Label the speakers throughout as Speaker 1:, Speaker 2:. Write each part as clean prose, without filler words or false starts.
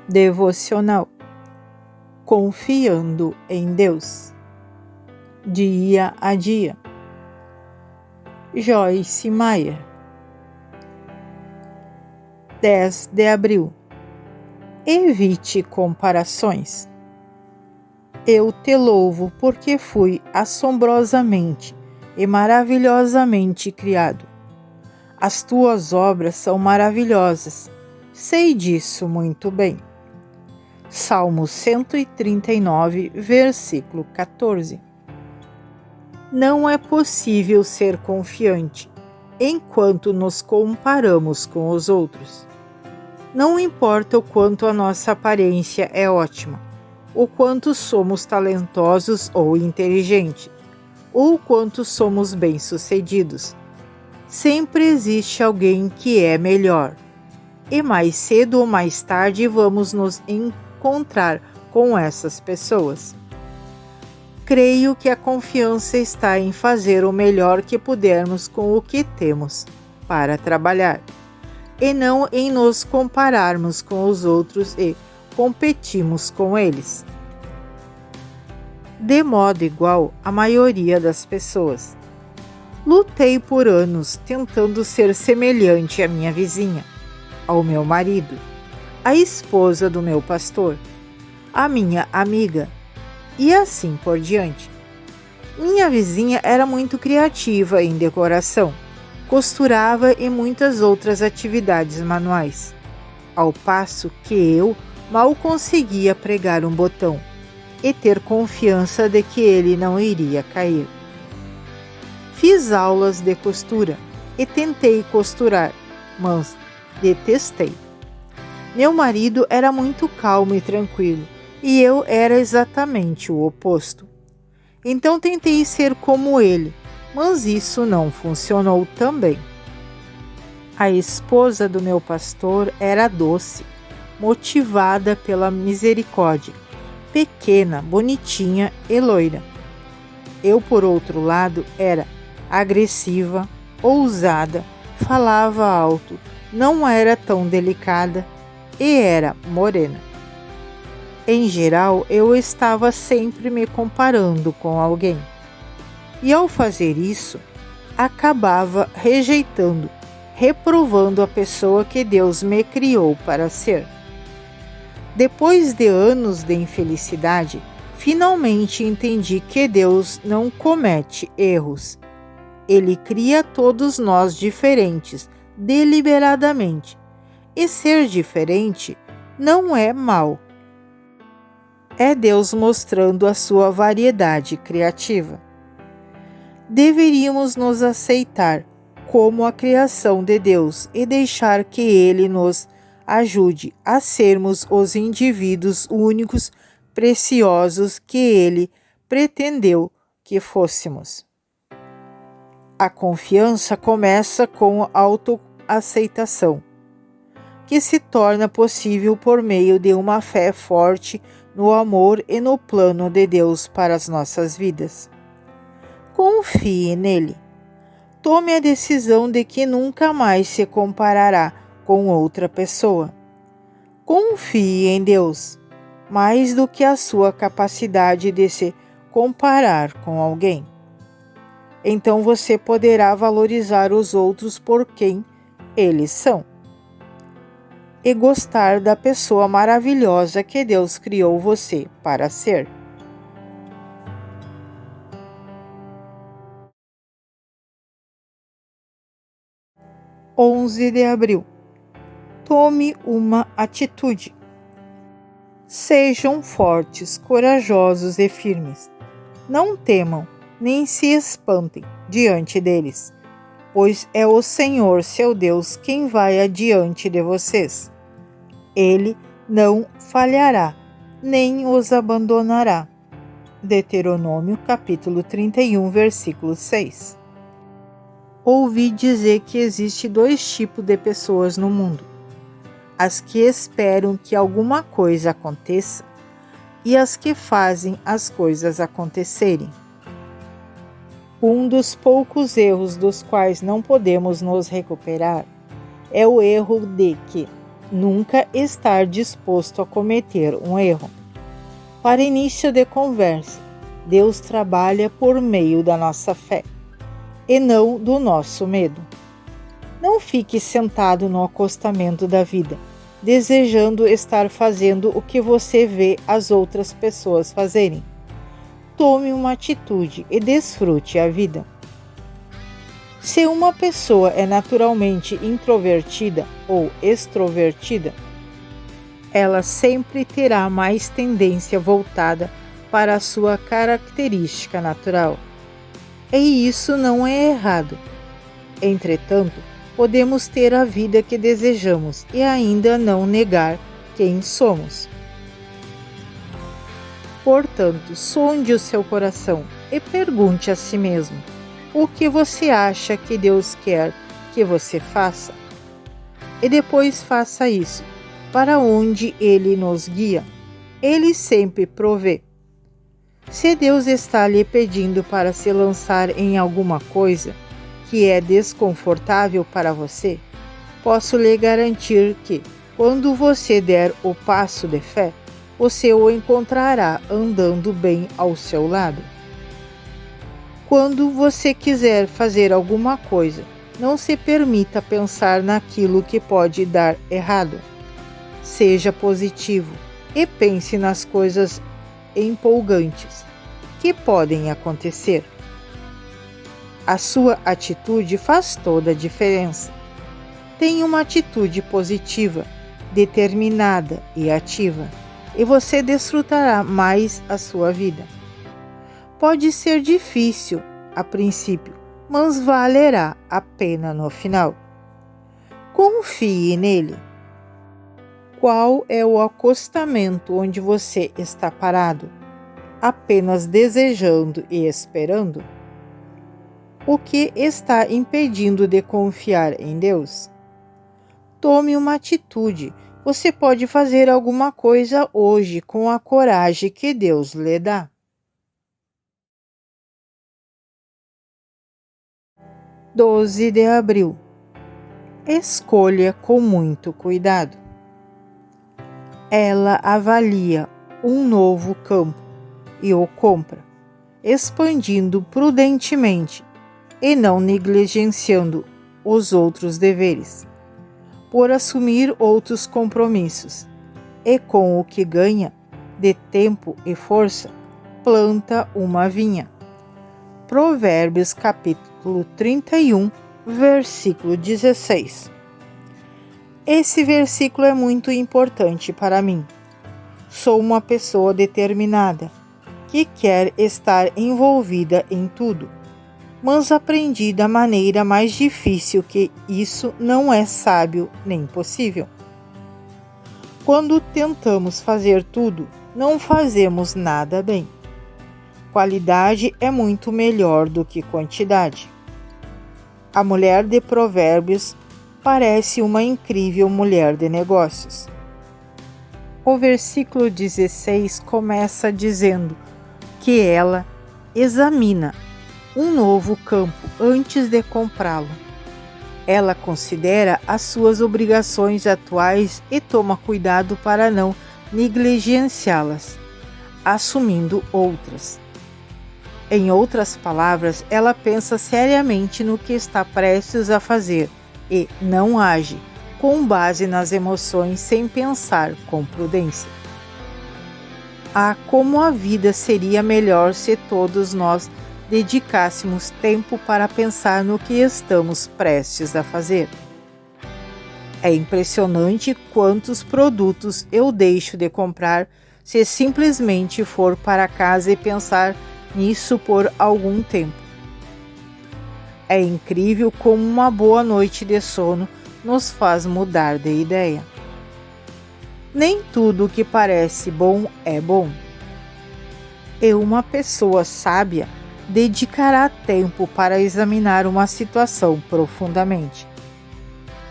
Speaker 1: Devocional Confiando em Deus. Dia a dia. Joyce Meyer. 10 de abril. Evite comparações. Eu te louvo porque fui assombrosamente e maravilhosamente criado. As tuas obras são maravilhosas, sei disso muito bem. Salmo 139, versículo 14. Não é possível ser confiante enquanto nos comparamos com os outros. Não importa o quanto a nossa aparência é ótima, o quanto somos talentosos ou inteligentes, ou o quanto somos bem-sucedidos. Sempre existe alguém que é melhor. E mais cedo ou mais tarde vamos nos encontrar com essas pessoas. Creio que a confiança está em fazer o melhor que pudermos com o que temos para trabalhar, e não em nos compararmos com os outros e competirmos com eles. De modo igual à maioria das pessoas. Lutei por anos tentando ser semelhante à minha vizinha, ao meu marido, à esposa do meu pastor, à minha amiga, e assim por diante. Minha vizinha era muito criativa em decoração, costurava e muitas outras atividades manuais, ao passo que eu mal conseguia pregar um botão e ter confiança de que ele não iria cair. Fiz aulas de costura e tentei costurar, mas detestei. Meu marido era muito calmo e tranquilo, e eu era exatamente o oposto. Então tentei ser como ele, mas isso não funcionou também. A esposa do meu pastor era doce, motivada pela misericórdia, pequena, bonitinha e loira. Eu, por outro lado, era agressiva, ousada, falava alto, não era tão delicada e era morena. Em geral, eu estava sempre me comparando com alguém. E ao fazer isso, acabava rejeitando, reprovando a pessoa que Deus me criou para ser. Depois de anos de infelicidade, finalmente entendi que Deus não comete erros. Ele cria todos nós diferentes, deliberadamente. E ser diferente não é mal. É Deus mostrando a sua variedade criativa. Deveríamos nos aceitar como a criação de Deus e deixar que Ele nos ajude a sermos os indivíduos únicos, preciosos que Ele pretendeu que fôssemos. A confiança começa com a autoaceitação, que se torna possível por meio de uma fé forte no amor e no plano de Deus para as nossas vidas. Confie nele. Tome a decisão de que nunca mais se comparará com outra pessoa. Confie em Deus, mais do que a sua capacidade de se comparar com alguém. Então você poderá valorizar os outros por quem eles são e gostar da pessoa maravilhosa que Deus criou você para ser. (11 de abril) Tome uma atitude. Sejam fortes, corajosos e firmes. Não temam, nem se espantem diante deles, pois é o Senhor, seu Deus, quem vai adiante de vocês. Ele não falhará, nem os abandonará. Deuteronômio, capítulo 31, versículo 6. Ouvi dizer que existe 2 tipos de pessoas no mundo: as que esperam que alguma coisa aconteça e as que fazem as coisas acontecerem. Um dos poucos erros dos quais não podemos nos recuperar é o erro de que nunca estar disposto a cometer um erro. Para início de conversa, Deus trabalha por meio da nossa fé e não do nosso medo. Não fique sentado no acostamento da vida, desejando estar fazendo o que você vê as outras pessoas fazerem. Tome uma atitude e desfrute a vida. Se uma pessoa é naturalmente introvertida ou extrovertida, ela sempre terá mais tendência voltada para a sua característica natural. E isso não é errado. Entretanto, podemos ter a vida que desejamos e ainda não negar quem somos. Portanto, sonde o seu coração e pergunte a si mesmo: o que você acha que Deus quer que você faça? E depois faça isso. Para onde Ele nos guia, Ele sempre provê. Se Deus está lhe pedindo para se lançar em alguma coisa que é desconfortável para você, posso lhe garantir que, quando você der o passo de fé, você o encontrará andando bem ao seu lado. Quando você quiser fazer alguma coisa, não se permita pensar naquilo que pode dar errado. Seja positivo e pense nas coisas empolgantes que podem acontecer. A sua atitude faz toda a diferença. Tenha uma atitude positiva, determinada e ativa, e você desfrutará mais a sua vida. Pode ser difícil a princípio, mas valerá a pena no final. Confie nele. Qual é o acostamento onde você está parado, apenas desejando e esperando? O que está impedindo de confiar em Deus? Tome uma atitude. Você pode fazer alguma coisa hoje com a coragem que Deus lhe dá. 12 de abril. Escolha com muito cuidado. Ela avalia um novo campo e o compra, expandindo prudentemente e não negligenciando os outros deveres, por assumir outros compromissos, e com o que ganha de tempo e força, planta uma vinha. Provérbios capítulo 31, versículo 16. Esse versículo é muito importante para mim. Sou uma pessoa determinada, que quer estar envolvida em tudo, mas aprendi da maneira mais difícil que isso não é sábio nem possível. Quando tentamos fazer tudo, não fazemos nada bem. Qualidade é muito melhor do que quantidade. A mulher de Provérbios parece uma incrível mulher de negócios. O versículo 16 começa dizendo que ela examina um novo campo antes de comprá-lo. Ela considera as suas obrigações atuais e toma cuidado para não negligenciá-las, assumindo outras. Em outras palavras, ela pensa seriamente no que está prestes a fazer e não age com base nas emoções sem pensar com prudência. Como a vida seria melhor se todos nós dedicássemos tempo para pensar no que estamos prestes a fazer. É impressionante quantos produtos eu deixo de comprar se simplesmente for para casa e pensar nisso por algum tempo. É incrível como uma boa noite de sono nos faz mudar de ideia. Nem tudo que parece bom é bom. E uma pessoa sábia dedicará tempo para examinar uma situação profundamente.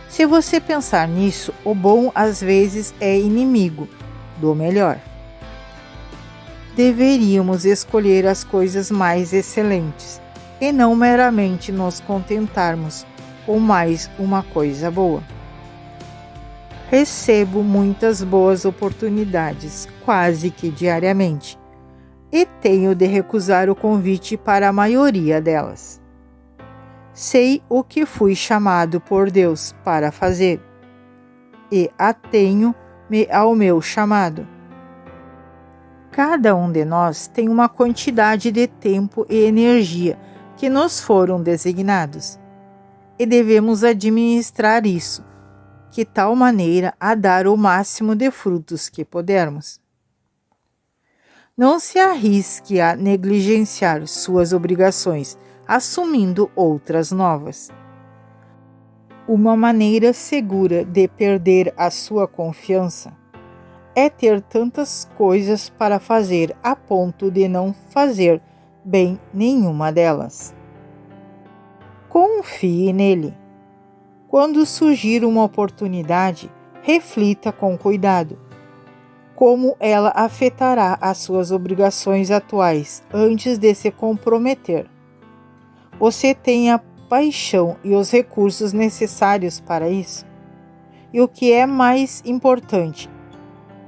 Speaker 1: Se você pensar nisso, o bom às vezes é inimigo do melhor. Deveríamos escolher as coisas mais excelentes e não meramente nos contentarmos com mais uma coisa boa. Recebo muitas boas oportunidades, quase que diariamente, e tenho de recusar o convite para a maioria delas. Sei o que fui chamado por Deus para fazer e atenho-me ao meu chamado. Cada um de nós tem uma quantidade de tempo e energia que nos foram designados, e devemos administrar isso, de tal maneira a dar o máximo de frutos que pudermos. Não se arrisque a negligenciar suas obrigações, assumindo outras novas. Uma maneira segura de perder a sua confiança é ter tantas coisas para fazer a ponto de não fazer bem nenhuma delas. Confie nele. Quando surgir uma oportunidade, reflita com cuidado como ela afetará as suas obrigações atuais antes de se comprometer. Você tem a paixão e os recursos necessários para isso? E o que é mais importante,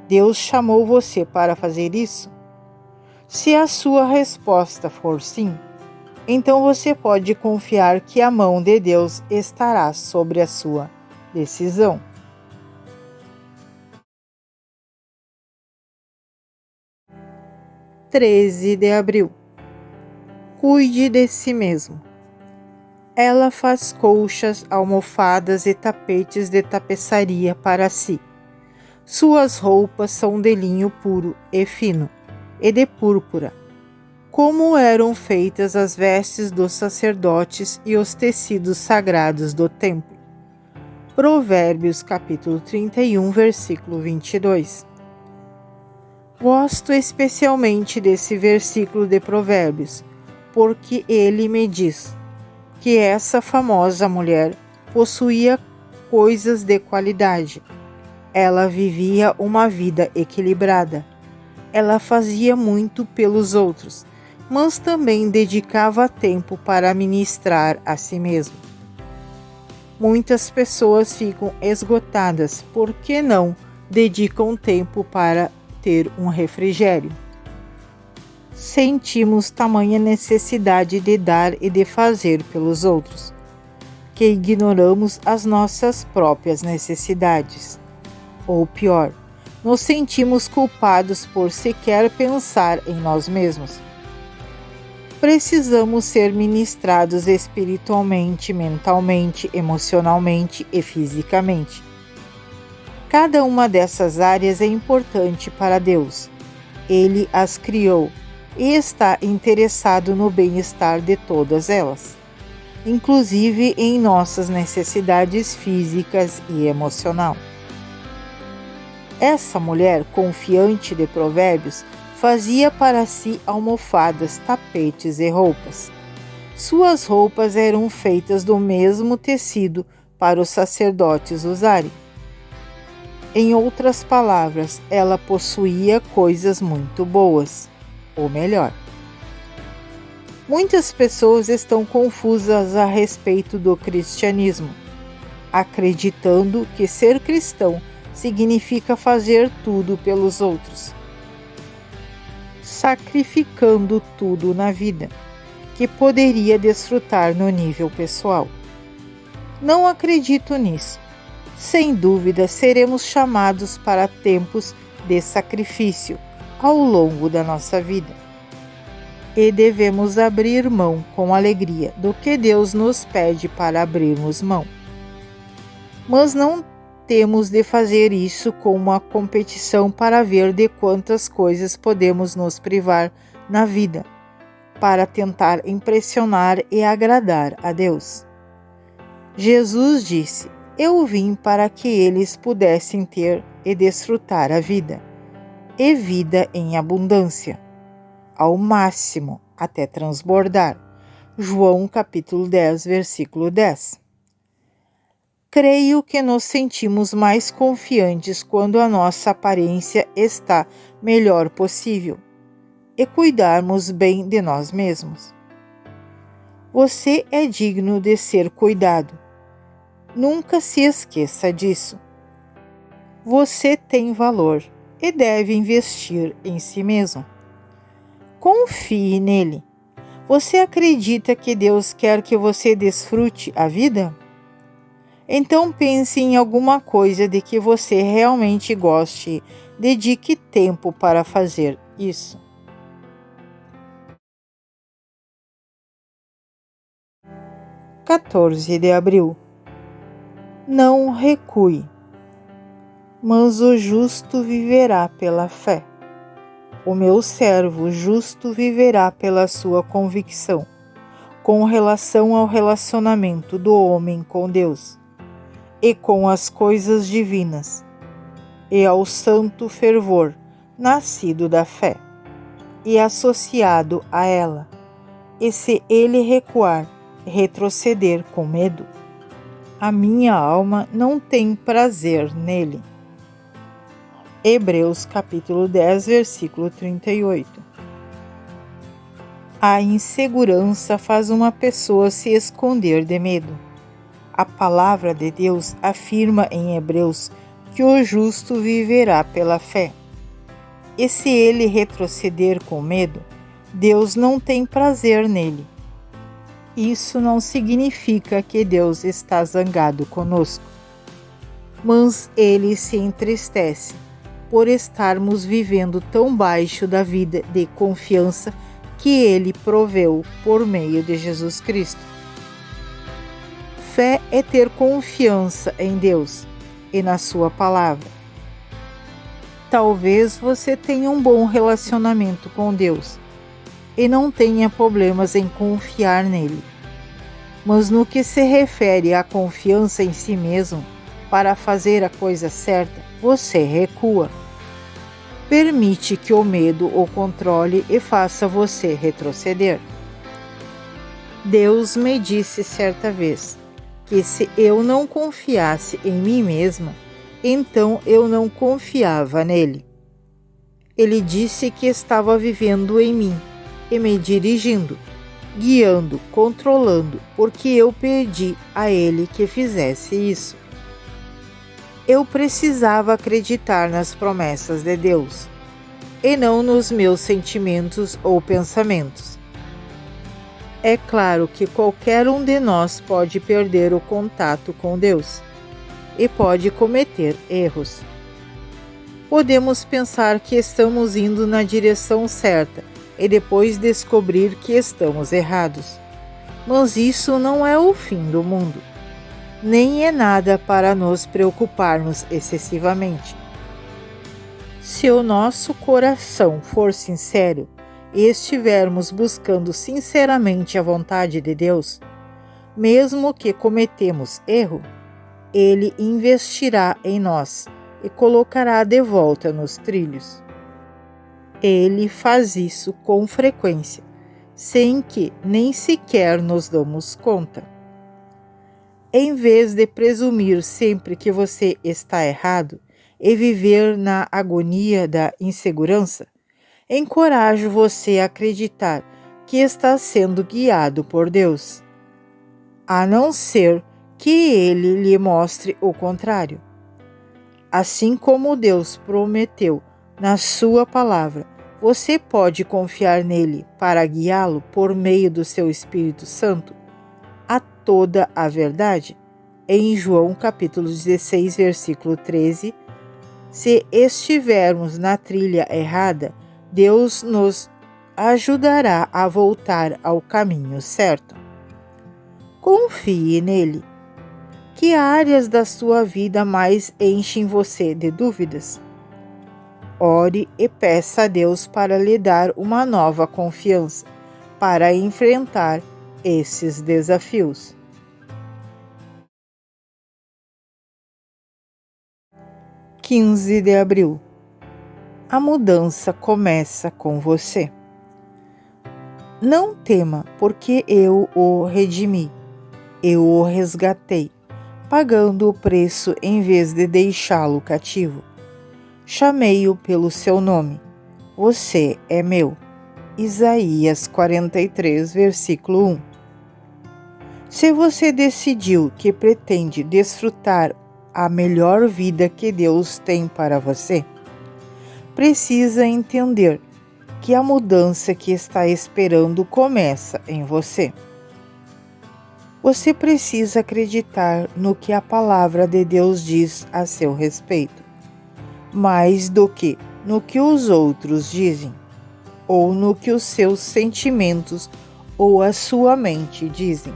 Speaker 1: Deus chamou você para fazer isso? Se a sua resposta for sim, então você pode confiar que a mão de Deus estará sobre a sua decisão. 13 de abril. Cuide de si mesmo. Ela faz colchas, almofadas e tapetes de tapeçaria para si. Suas roupas são de linho puro e fino, e de púrpura, como eram feitas as vestes dos sacerdotes e os tecidos sagrados do templo. Provérbios capítulo 31, versículo 22. Gosto especialmente desse versículo de Provérbios, porque ele me diz que essa famosa mulher possuía coisas de qualidade. Ela vivia uma vida equilibrada. Ela fazia muito pelos outros, mas também dedicava tempo para ministrar a si mesma. Muitas pessoas ficam esgotadas porque não dedicam tempo para ter um refrigério. Sentimos tamanha necessidade de dar e de fazer pelos outros, que ignoramos as nossas próprias necessidades. Ou pior, nos sentimos culpados por sequer pensar em nós mesmos. Precisamos ser ministrados espiritualmente, mentalmente, emocionalmente e fisicamente. Cada uma dessas áreas é importante para Deus. Ele as criou e está interessado no bem-estar de todas elas, inclusive em nossas necessidades físicas e emocionais. Essa mulher confiante de Provérbios fazia para si almofadas, tapetes e roupas. Suas roupas eram feitas do mesmo tecido para os sacerdotes usarem. Em outras palavras, ela possuía coisas muito boas, ou melhor. Muitas pessoas estão confusas a respeito do cristianismo, acreditando que ser cristão significa fazer tudo pelos outros, sacrificando tudo na vida, que poderia desfrutar no nível pessoal. Não acredito nisso. Sem dúvida, seremos chamados para tempos de sacrifício ao longo da nossa vida. E devemos abrir mão com alegria do que Deus nos pede para abrirmos mão. Mas não temos de fazer isso com uma competição para ver de quantas coisas podemos nos privar na vida, para tentar impressionar e agradar a Deus. Jesus disse: Eu vim para que eles pudessem ter e desfrutar a vida, e vida em abundância, ao máximo, até transbordar. João capítulo 10, versículo 10. Creio que nos sentimos mais confiantes quando a nossa aparência está melhor possível e cuidarmos bem de nós mesmos. Você é digno de ser cuidado. Nunca se esqueça disso. Você tem valor e deve investir em si mesmo. Confie nele. Você acredita que Deus quer que você desfrute a vida? Então pense em alguma coisa de que você realmente goste e dedique tempo para fazer isso. 14 de abril. Não recue, mas o justo viverá pela fé. O meu servo justo viverá pela sua convicção, com relação ao relacionamento do homem com Deus e com as coisas divinas, e ao santo fervor nascido da fé e associado a ela. E se ele recuar, retroceder com medo, a minha alma não tem prazer nele. Hebreus capítulo 10, versículo 38. A insegurança faz uma pessoa se esconder de medo. A palavra de Deus afirma em Hebreus que o justo viverá pela fé. E se ele retroceder com medo, Deus não tem prazer nele. Isso não significa que Deus está zangado conosco, mas ele se entristece por estarmos vivendo tão baixo da vida de confiança que ele proveu por meio de Jesus Cristo. Fé é ter confiança em Deus e na sua palavra. Talvez você tenha um bom relacionamento com Deus e não tenha problemas em confiar nele. Mas no que se refere à confiança em si mesmo, para fazer a coisa certa, você recua. Permite que o medo o controle e faça você retroceder. Deus me disse certa vez que se eu não confiasse em mim mesma, então eu não confiava nele. Ele disse que estava vivendo em mim e me dirigindo, guiando, controlando, porque eu pedi a ele que fizesse isso. Eu precisava acreditar nas promessas de Deus e não nos meus sentimentos ou pensamentos. É claro que qualquer um de nós pode perder o contato com Deus e pode cometer erros. Podemos pensar que estamos indo na direção certa e depois descobrir que estamos errados. Mas isso não é o fim do mundo. Nem é nada para nos preocuparmos excessivamente. Se o nosso coração for sincero e estivermos buscando sinceramente a vontade de Deus, mesmo que cometemos erro, Ele investirá em nós e colocará de volta nos trilhos. Ele faz isso com frequência, sem que nem sequer nos damos conta. Em vez de presumir sempre que você está errado e viver na agonia da insegurança, encorajo você a acreditar que está sendo guiado por Deus, a não ser que Ele lhe mostre o contrário. Assim como Deus prometeu na sua palavra, você pode confiar nele para guiá-lo por meio do seu Espírito Santo a toda a verdade. Em João capítulo 16, versículo 13, se estivermos na trilha errada, Deus nos ajudará a voltar ao caminho certo. Confie nele. Que áreas da sua vida mais enchem você de dúvidas? Ore e peça a Deus para lhe dar uma nova confiança para enfrentar esses desafios. 15 de abril. A mudança começa com você. Não tema, porque eu o redimi, eu o resgatei, pagando o preço em vez de deixá-lo cativo. Chamei-o pelo seu nome. Você é meu. Isaías 43, versículo 1. Se você decidiu que pretende desfrutar a melhor vida que Deus tem para você? Precisa entender que a mudança que está esperando começa em você. Você precisa acreditar no que a palavra de Deus diz a seu respeito, mais do que no que os outros dizem, ou no que os seus sentimentos ou a sua mente dizem.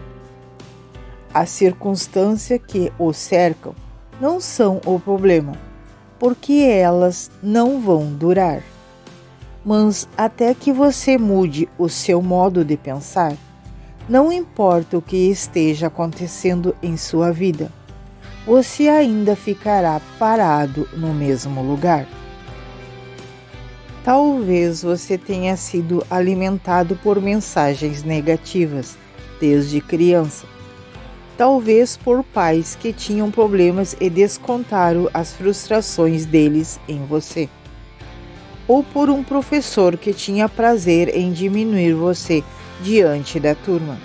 Speaker 1: As circunstâncias que o cercam não são o problema, porque elas não vão durar. Mas até que você mude o seu modo de pensar, não importa o que esteja acontecendo em sua vida, você ainda ficará parado no mesmo lugar. Talvez você tenha sido alimentado por mensagens negativas desde criança. Talvez por pais que tinham problemas e descontaram as frustrações deles em você. Ou por um professor que tinha prazer em diminuir você diante da turma.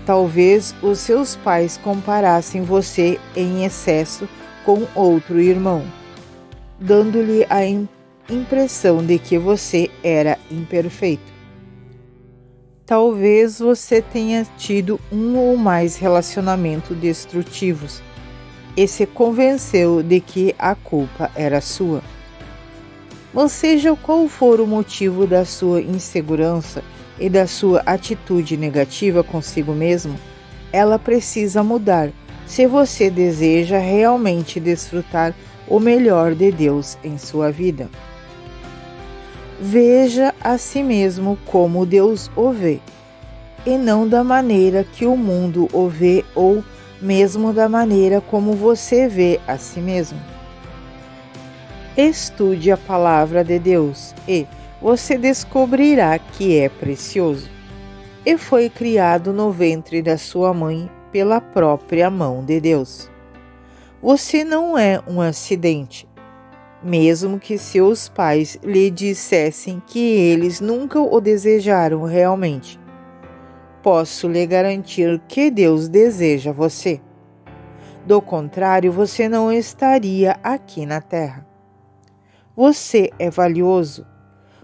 Speaker 1: Talvez os seus pais comparassem você em excesso com outro irmão, dando-lhe a impressão de que você era imperfeito. Talvez você tenha tido um ou mais relacionamentos destrutivos e se convenceu de que a culpa era sua. Mas seja qual for o motivo da sua insegurança e da sua atitude negativa consigo mesmo, ela precisa mudar se você deseja realmente desfrutar o melhor de Deus em sua vida. Veja a si mesmo como Deus o vê, e não da maneira que o mundo o vê ou mesmo da maneira como você vê a si mesmo. Estude a palavra de Deus e você descobrirá que é precioso e foi criado no ventre da sua mãe pela própria mão de Deus. Você não é um acidente, mesmo que seus pais lhe dissessem que eles nunca o desejaram realmente. Posso lhe garantir que Deus deseja você. Do contrário, você não estaria aqui na Terra. Você é valioso.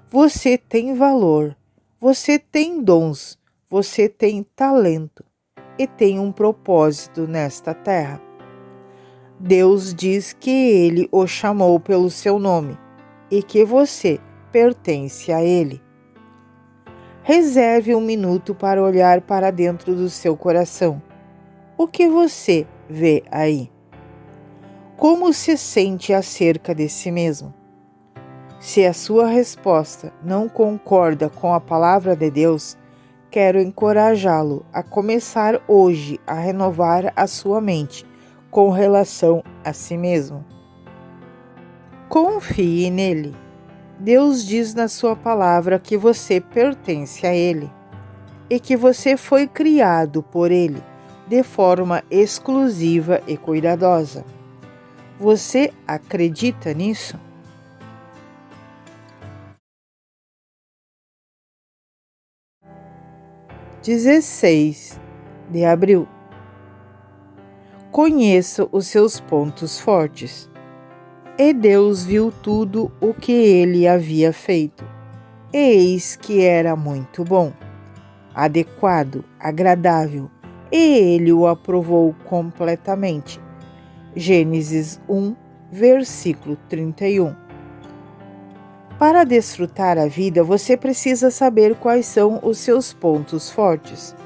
Speaker 1: Você tem valor. Você tem dons. Você tem talento. E tem um propósito nesta terra. Deus diz que Ele o chamou pelo seu nome e que você pertence a Ele. Reserve um minuto para olhar para dentro do seu coração. O que você vê aí? Como se sente acerca de si mesmo? Se a sua resposta não concorda com a palavra de Deus, quero encorajá-lo a começar hoje a renovar a sua mente com relação a si mesmo. Confie nele. Deus diz na sua palavra que você pertence a Ele e que você foi criado por Ele de forma exclusiva e cuidadosa. Você acredita nisso? (16 de abril). Conheça os seus pontos fortes. E Deus viu tudo o que ele havia feito. E eis que era muito bom, adequado, agradável, e ele o aprovou completamente. Gênesis 1, versículo 31. Para desfrutar a vida, você precisa saber quais são os seus pontos fortes.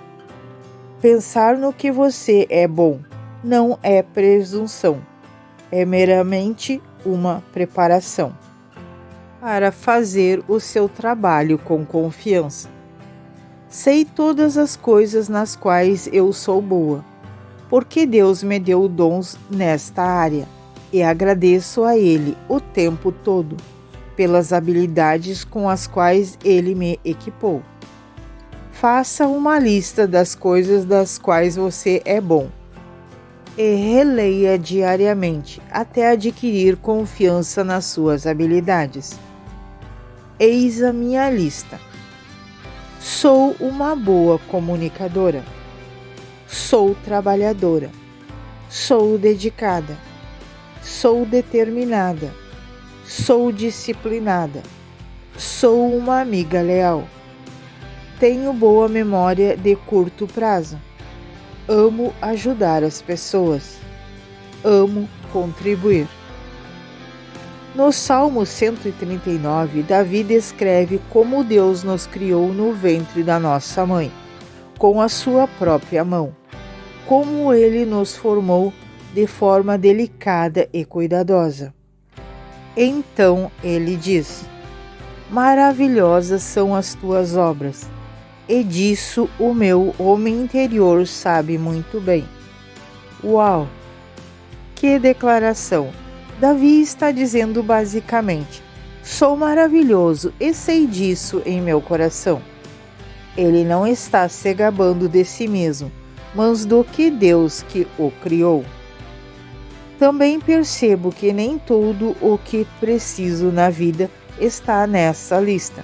Speaker 1: Pensar no que você é bom não é presunção, é meramente uma preparação para fazer o seu trabalho com confiança. Sei todas as coisas nas quais eu sou boa, porque Deus me deu dons nesta área, e agradeço a Ele o tempo todo pelas habilidades com as quais Ele me equipou. Faça uma lista das coisas das quais você é bom e releia diariamente até adquirir confiança nas suas habilidades. Eis a minha lista. Sou uma boa comunicadora. Sou trabalhadora. Sou dedicada. Sou determinada. Sou disciplinada. Sou uma amiga leal. Tenho boa memória de curto prazo. Amo ajudar as pessoas. Amo contribuir. No Salmo 139, Davi descreve como Deus nos criou no ventre da nossa mãe, com a sua própria mão, como Ele nos formou de forma delicada e cuidadosa. Então ele diz: maravilhosas são as tuas obras, e disso o meu homem interior sabe muito bem. Uau! Que declaração! Davi está dizendo basicamente: sou maravilhoso e sei disso em meu coração. Ele não está se gabando de si mesmo, mas do que Deus que o criou. Também percebo que nem tudo o que preciso na vida está nessa lista.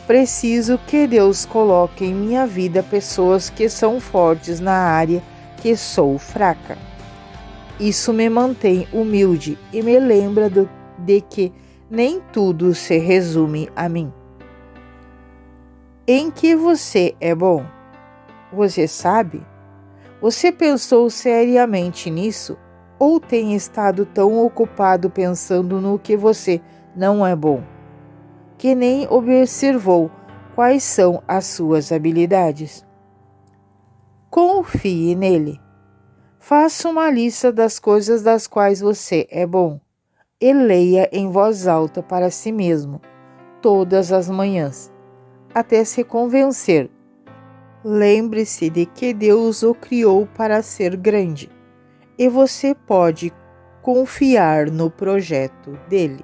Speaker 1: Preciso que Deus coloque em minha vida pessoas que são fortes na área que sou fraca. Isso me mantém humilde e me lembra de que nem tudo se resume a mim. Em que você é bom? Você sabe? Você pensou seriamente nisso? Ou tem estado tão ocupado pensando no que você não é bom, que nem observou quais são as suas habilidades? Confie nele. Faça uma lista das coisas das quais você é bom e leia em voz alta para si mesmo, todas as manhãs, até se convencer. Lembre-se de que Deus o criou para ser grande e você pode confiar no projeto dele.